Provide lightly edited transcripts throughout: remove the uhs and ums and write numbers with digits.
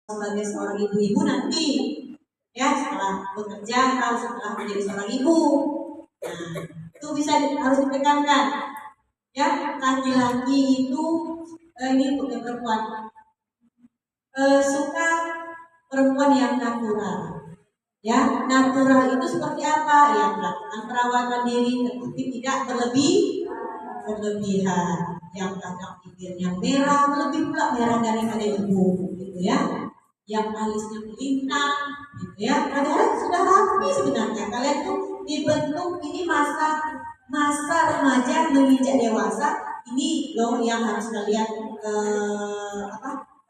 sebagai seorang ibu-ibu nanti, ya setelah bekerja atau setelah menjadi seorang ibu. Nah, itu bisa harus ditekankan. Ya, laki-laki itu ini bukan perempuan suka perempuan yang natural. Ya, natural itu seperti apa? Ya, melakukan perawatan diri tetapi tidak berlebihan. Yang kadang bibirnya merah, lebih pula merah daripada ibu, gitu ya. Yang alisnya melintang, gitu ya. Padahal sudah rapi sebenarnya. Kalian tuh dibentuk ini masa remaja menginjak dewasa. Ini loh yang harus kalian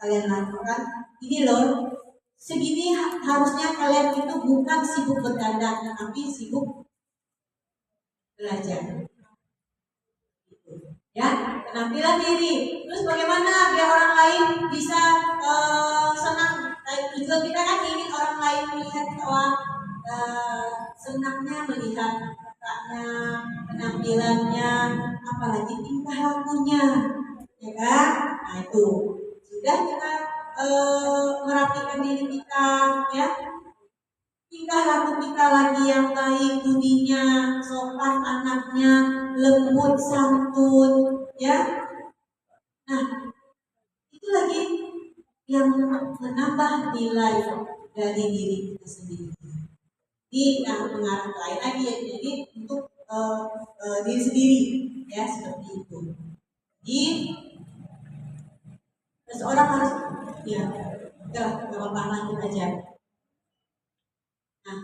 kalian lakukan. Ini loh. Segini harusnya kalian itu bukan sibuk berdandan, tapi sibuk belajar. Ya, penampilan diri. Terus bagaimana biar orang lain bisa senang? Tujuan kita kan ingin orang lain melihat bahwa senangnya melihat kakaknya, penampilannya, apalagi tingkah lakunya, ya kan? Nah itu sudah kita merapikan diri kita, ya. Tingkah laku kita lagi yang baik, budinya, sopan anaknya, lembut, santun, ya. Nah, itu lagi yang menambah nilai dari diri kita sendiri. Ini mengarah ke lain lagi, jadi untuk diri sendiri, ya seperti itu. Jadi seseorang harus, ya, nggak apa-apa lanjut aja. Nah,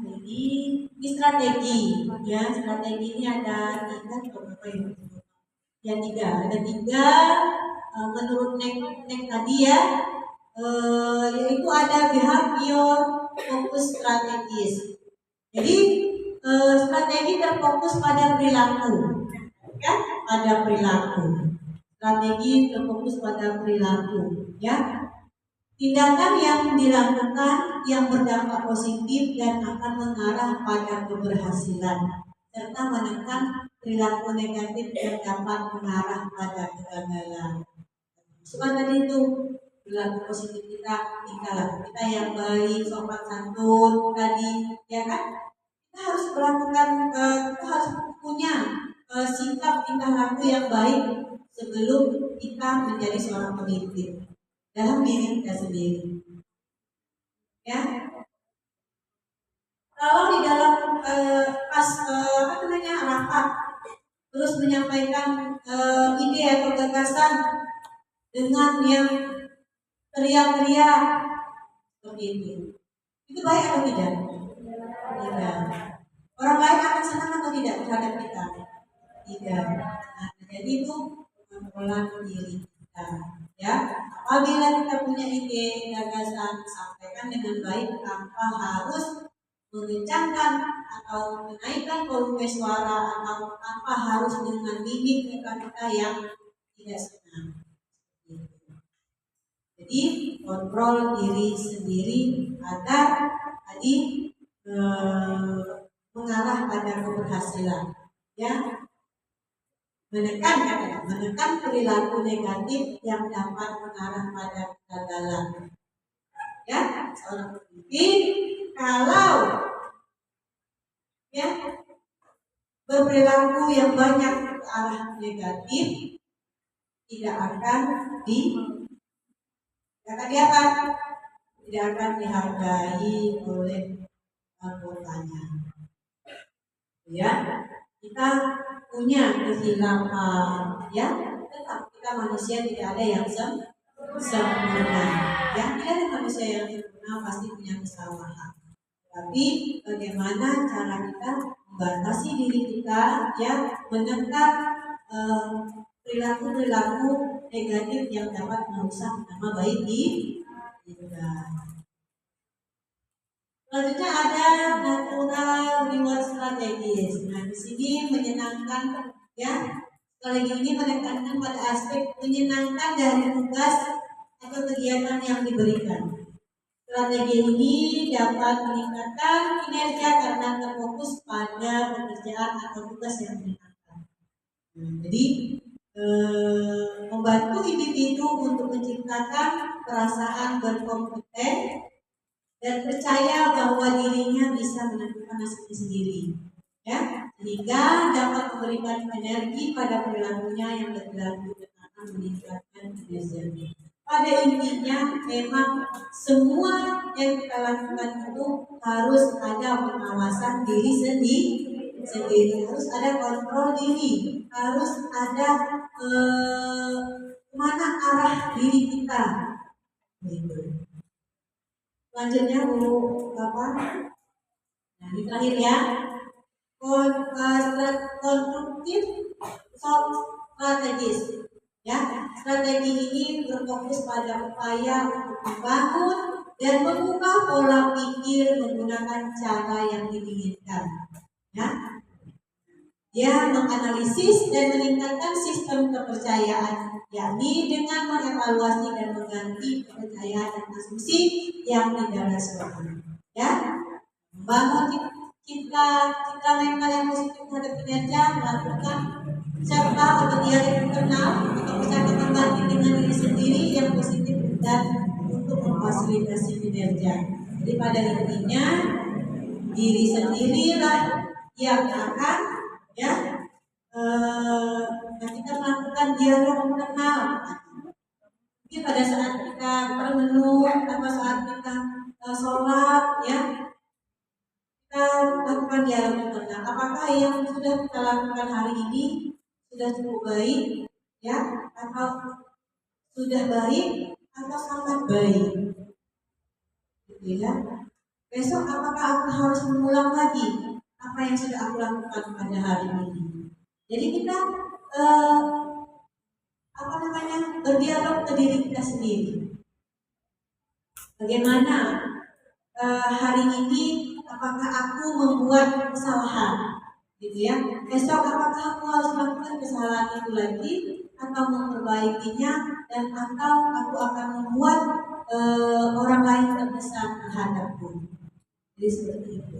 jadi ini strategi, ya strategi ini ada tiga beberapa yang ada tiga menurut Nek tadi ya, yaitu ada behavior, fokus, strategis. Jadi strategi terfokus pada perilaku, ya pada perilaku. Strategi terfokus pada perilaku, ya. Tindakan yang dilakukan yang berdampak positif dan akan mengarah pada keberhasilan, serta menekan perilaku negatif yang dapat mengarah pada kegagalan. Soal tadi itu perilaku positif kita, tingkah laku kita yang baik, sopan santun tadi, ya kan? Kita harus melakukan, kita harus punya sikap tingkah laku yang baik sebelum kita menjadi seorang pemimpin dalam diri kita sendiri, ya. Kalau di dalam pas rapat terus menyampaikan ide atau gagasan dengan yang teriak-teriak seperti itu baik atau tidak? Tidak. Orang lain akan senang atau tidak terhadap kita? Tidak. Nah, jadi itu mengelola diri kita, ya. Apabila kita punya ide gagasan, sampaikan dengan baik tanpa harus mengencangkan atau menaikkan volume suara atau tanpa harus dengan mimik muka kita yang tidak senang. Jadi kontrol diri sendiri agar tadi mengarah pada keberhasilan, ya. Menekan perilaku negatif yang dapat mengarah pada kegagalan, ya. Seorang pemimpin kalau ya berperilaku yang banyak ke arah negatif tidak akan dihargai oleh anggotanya, ya. Kita punya kesilapan, ya, tetap kita manusia tidak ada yang sempurna, ya. Tidak ada manusia yang sempurna, pasti punya kesalahan. Tapi bagaimana cara kita membatasi diri kita, ya, menekan perilaku negatif yang dapat merusak nama baik kita. Selanjutnya ada natural reward strategis. Nah, di sini menyenangkan, ya. Sekali lagi ini menekankan pada aspek menyenangkan dari tugas atau kegiatan yang diberikan. Strategi ini dapat meningkatkan kinerja karena terfokus pada pekerjaan atau tugas yang menyenangkan. Jadi membantu individu untuk menciptakan perasaan berkompeten dan percaya bahwa dirinya bisa menentukan nasibnya sendiri, ya, sehingga dapat memberikan energi pada perilakunya yang berlaku dan akan meningkatkan kinerjanya. Pada intinya memang semua yang kita lakukan itu harus ada pengawasan diri sendiri, harus ada kontrol diri, harus ada mana arah diri kita. Gitu. Selanjutnya apa? Nah, ini terakhir ya. Konstruktif strategis. Ya, strategi ini berfokus pada upaya untuk membangun dan mengubah pola pikir menggunakan cara yang diinginkan. Ya, dia menganalisis dan meningkatkan sistem kepercayaan, yakni dengan mengevaluasi dan mengganti kepercayaan dan asumsi yang tidak rasional. Ya, membangun citra mental yang positif terhadap kinerja, melakukan serta kemudian internal atau percakapan batin dengan diri sendiri yang positif dan untuk memfasilitasi kinerja. Jadi pada intinya diri sendirilah yang akan kita melakukan dialog internal. Jadi pada saat kita merenung atau saat kita sholat, ya, kita lakukan dialog internal. Apakah yang sudah kita lakukan hari ini sudah cukup baik, ya, atau sudah baik atau sangat baik, gitu ya. Besok apakah aku harus mengulang lagi apa yang sudah aku lakukan pada hari ini? Jadi kita berdialog ke diri kita sendiri. Bagaimana hari ini, apakah aku membuat kesalahan, gitu ya? Besok apakah aku harus melakukan kesalahan itu lagi atau memperbaikinya, dan atau aku akan membuat orang lain terkesan terhadapku. Jadi seperti itu.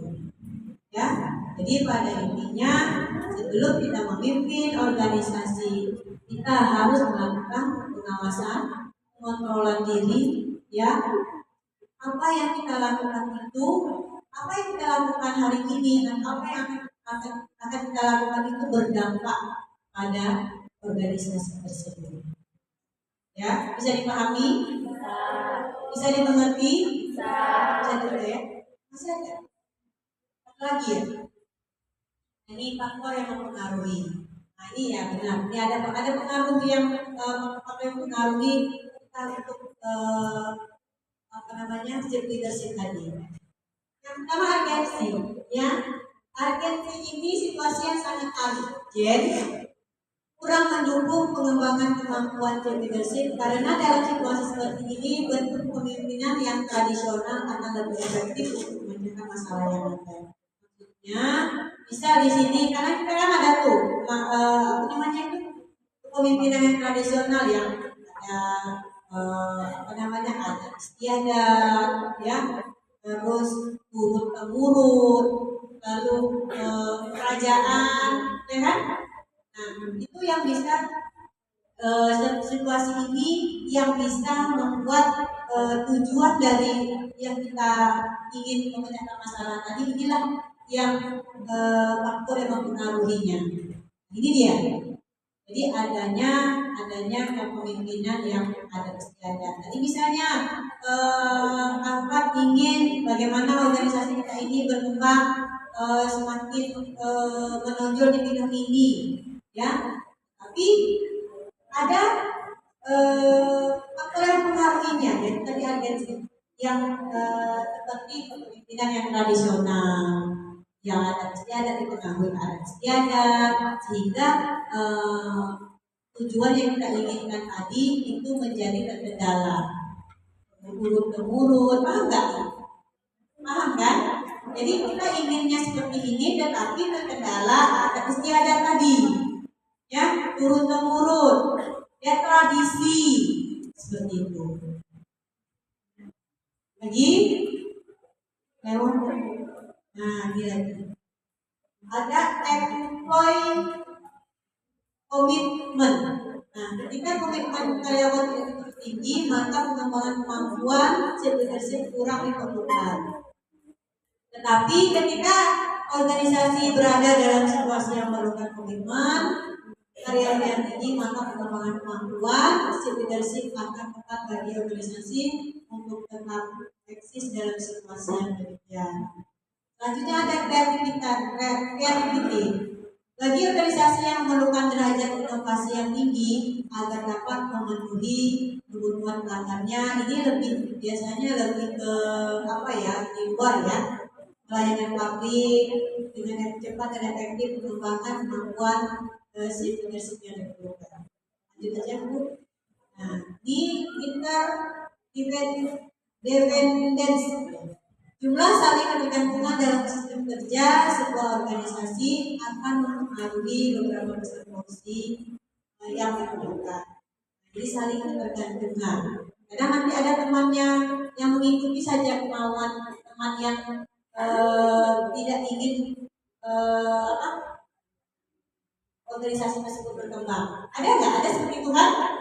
Ya, jadi pada intinya sebelum kita memimpin organisasi, kita harus melakukan pengawasan, pengontrolan diri, ya. Apa yang kita lakukan itu, apa yang kita lakukan hari ini, dan apa yang akan kita lakukan itu berdampak pada organisasi tersebut. Ya, bisa dipahami? Bisa dimengerti? Bisa juga ya? Masih ada? Lagi ya, ini faktor yang mempengaruhi. Nah ini ya benar, ini ada pengaruh yang mempengaruhi kita untuk self leadership tadi. Yang pertama urgensi, ya. Urgensi ini situasi yang sangat urgent, kurang mendukung pengembangan kemampuan self leadership, karena dalam situasi seperti ini bentuk kepemimpinan yang tradisional akan lebih efektif untuk menyelesaikan masalah yang ada. Ya, bisa di sini karena kita kan ada tuh kepemimpinan yang tradisional yang ada ada istiadat, ya, terus turun temurun, lalu kerajaan, ya kan? Nah itu yang bisa situasi ini yang bisa membuat tujuan dari yang kita ingin memecahkan masalah tadi inilah yang faktor yang mempengaruhinya. Ini dia. Jadi adanya kepemimpinan yang ada istiadat. Tadi misalnya angkat ingin bagaimana organisasi kita ini berkembang semakin menonjol di bidang ini, ya. Tapi ada faktor yang mempengaruhinya, jadi tadi urgensi yang seperti kepemimpinan yang tradisional, yang ada istiadat dipengaruhi adat istiadat, sehingga tujuan yang kita inginkan tadi itu menjadi terkendala turun-temurun, paham nggak? Paham kan? Jadi kita inginnya seperti ini, tetapi terkendala adat istiadat tadi, ya, turun-temurun, ya, tradisi seperti itu. Lagi lewat. Nah, ini lagi. Ada employee komitmen. Nah, ketika komitmen karyawan itu tinggi, maka pengembangan kemampuan leadership kurang diperlukan. Tetapi ketika organisasi berada dalam situasi yang memerlukan komitmen karyawan yang tinggi, maka pengembangan kemampuan leadership akan tepat bagi organisasi untuk tetap eksis dalam situasi yang demikian. Selanjutnya ada kreativiti. Bagi organisasi yang memerlukan derajat inovasi yang tinggi agar dapat memenuhi kebutuhan pelanggannya, ini biasanya lebih ke apa ya, di luar ya, pelayanan publik dengan yang cepat dan efektif mengembangkan kemampuan leadership yang diperlukan. Lanjut aja Bu. Nah, di interdependence. Jumlah saling ketergantungan dalam sistem kerja sebuah organisasi akan mempengaruhi beberapa besar fungsi yang diperlukan. Jadi saling ketergantungan. Kadang nanti ada temannya yang mengikuti saja kemauan teman yang tidak ingin organisasi tersebut berkembang. Ada nggak? Ada seperti itu kan?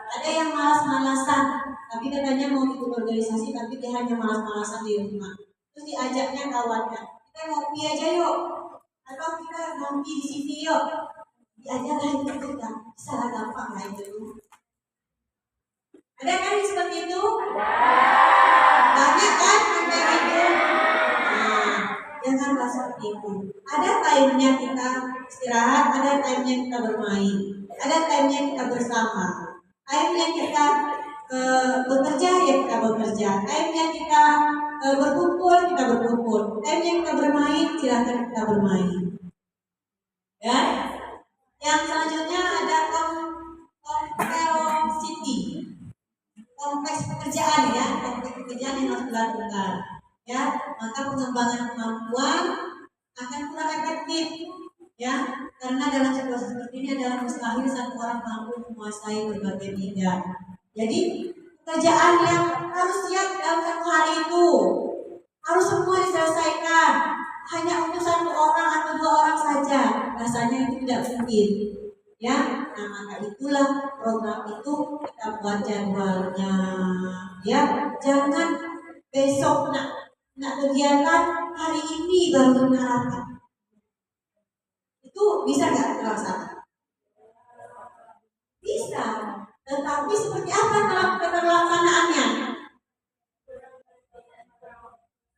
Ada yang malas-malasan, tapi katanya mau ikut organisasi, tapi dia hanya malas-malasan di rumah. Terus diajaknya kawannya, kita ngopi aja yuk, atau kita ngopi di sini yuk. Diajak lah itu kita, salah gampang lah itu. Ada kan seperti itu? Banyak kan kayak gitu. Nah, janganlah seperti itu. Ada time-nya kita istirahat, ada time-nya kita bermain, ada time-nya kita bersama. Time-nya kita bekerja, ya kita bekerja. Time-nya kita berkumpul, kita berkumpul. Time-nya kita bermain, silakan kita bermain. Ya. Yang selanjutnya ada complexity. Kompleks pekerjaan ya, kompleks pekerjaan yang harus dilakukan. Ya, maka pengembangan kemampuan akan kurang efektif. Ya, karena dalam situasi seperti ini adalah mustahil satu orang mampu menguasai berbagai bidang. Jadi pekerjaan yang harus siap dalam satu hari itu harus semua diselesaikan. Hanya untuk satu orang atau dua orang saja, rasanya itu tidak mungkin. Ya, nah maka itulah program itu kita buat jadwalnya. Ya, jangan besok nak kegiatan hari ini baru rapat. Itu bisa nggak terlaksana? Bisa, tetapi seperti apa pelaksanaannya?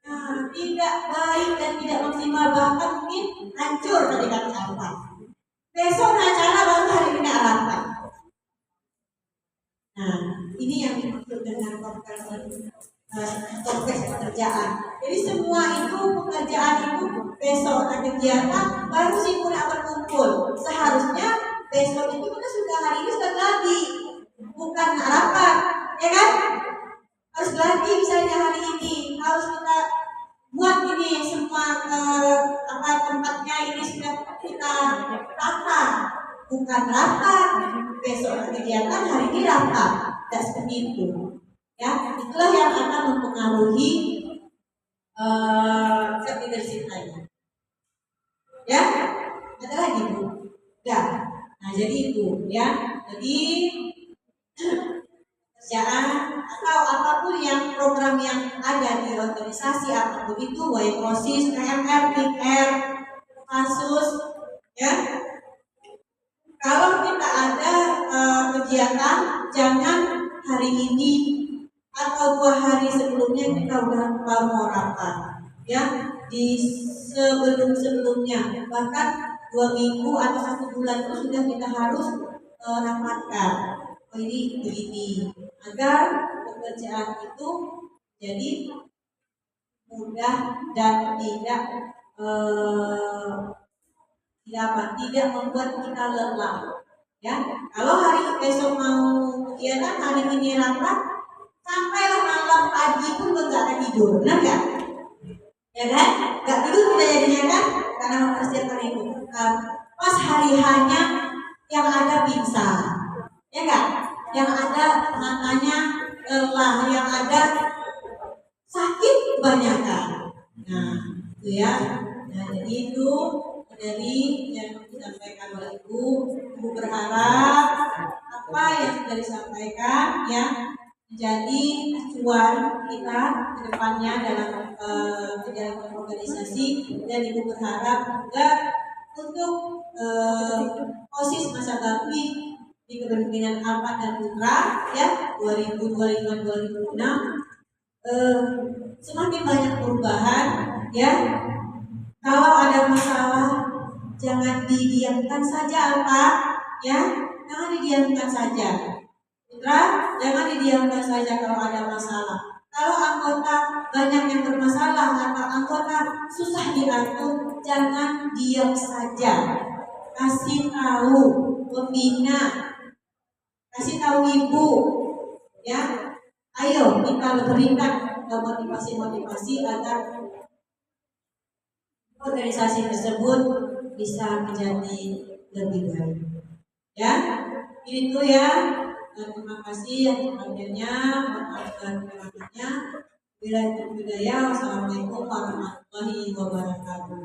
Nah, tidak baik dan tidak maksimal, bahkan mungkin hancur ketika rapat. Besok acara baru hari ini rapat. Nah, ini yang dimaksud dengan kompleks pekerjaan. Jadi semua itu pekerjaan itu besok ada kegiatan baru sih mulai berkumpul. Seharusnya besok itu kita sudah hari ini sudah lagi, bukan rapat, ya kan? Harus lagi misalnya hari ini harus kita buat ini semua tempatnya ini sudah kita tata, bukan rapat. Besok ada kegiatan hari ini rapat, tidak seperti itu. Ya, itulah yang akan mempengaruhi leadership tadi. Ya, ada lagi Bu? Ya. Nah, jadi itu ya. Jadi kerjaan atau apapun yang program yang ada di organisasi apapun itu, baik OSIS, PMR, PR, kasus, ya. Kalau kita ada kegiatan, jangan hari ini atau 2 hari sebelumnya kita udah mau rapat, ya, di sebelumnya bahkan 2 minggu atau 1 bulan itu sudah kita harus rapatkan. Ini begini agar pekerjaan itu jadi mudah dan tidak membuat kita lelah. Ya, kalau hari besok mau kegiatan, hari ini rapat, sampailah malam pagi pun nggak akan tidur, benar nggak? Ya kan? Nggak tidur kita jadinya kan? Karena mempersiapkan itu. Pas hari hanya yang ada pingsan, ya nggak? Yang ada matanya lelah, yang ada sakit kebanyakan. Nah, itu ya. Nah, jadi itu dari yang disampaikan oleh Ibu. Ibu berharap apa yang sudah disampaikan ya menjadi acuan kita ke depannya dalam kegiatan organisasi, dan Ibu berharap juga untuk OSIS masa bakti di kepemimpinan Alfa dan Putra ya 2025-2026 semakin banyak perubahan ya. Kalau ada masalah jangan didiamkan saja Alfa ya, jangan didiamkan saja. Putra, jangan didiamkan saja kalau ada masalah. Kalau anggota banyak yang bermasalah atau anggota susah diatur, jangan diam saja. Kasih tahu, membina, kasih tahu ibu, ya. Ayo kita berikan motivasi-motivasi agar organisasi tersebut bisa menjadi lebih baik. Ya, itu ya. Terima kasih yang selanjutnya. Maaf dan kekurangannya. Bila itu budaya. Wassalamualaikum warahmatullahi wabarakatuh.